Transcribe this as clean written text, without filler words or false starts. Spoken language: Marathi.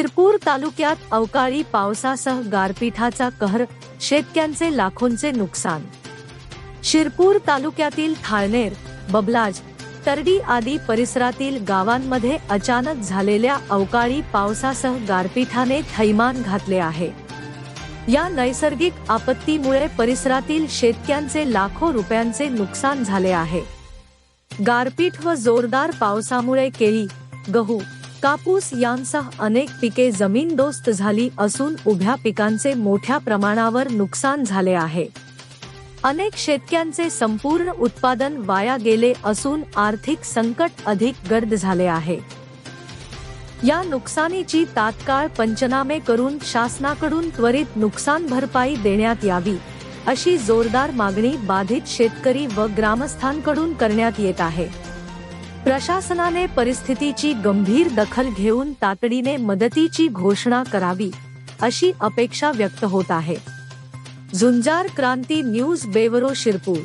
शिरपूर तालुक्यात अवकाळी पावसासह गारपिटाचा कहर, शेतकऱ्यांचे लाखोंचे नुकसान। शिरपूर तालुक्यातील थाळनेर, बबलाज, तरडी आदी परिसरातील गावांमध्ये अचानक झालेल्या अवकाळी पावसासह गारपिटाने थैमान घातले आहे। या नैसर्गिक आपत्तीमुळे परिसरातील शेतकऱ्यांचे लाखो रुपयांचे नुकसान झाले आहे। गारपीट व जोरदार पावसामुळे केळी, गहू, कापूस यांसह अनेक पिके जमीनदोस्त झाली असून उभ्या पिकांचे मोठ्या प्रमाणावर नुकसान झाले आहे। अनेक शेतकऱ्यांचे संपूर्ण उत्पादन वाया गेले असून आर्थिक संकट अधिक गर्द झाले आहे। या नुकसानीची तात्काळ पंचनामे करून शासनाकडून त्वरित नुकसान भरपाई देण्यात यावी, अशी जोरदार मागणी बाधित शेतकरी व ग्रामस्थांकडून करण्यात येत आहे। प्रशासनाने परिस्थितीची गंभीर दखल घेऊन तातडीने मदतीची घोषणा करावी, अशी अपेक्षा व्यक्त होत आहे। झुंजार क्रांती न्यूज ब्युरो शिरपूर।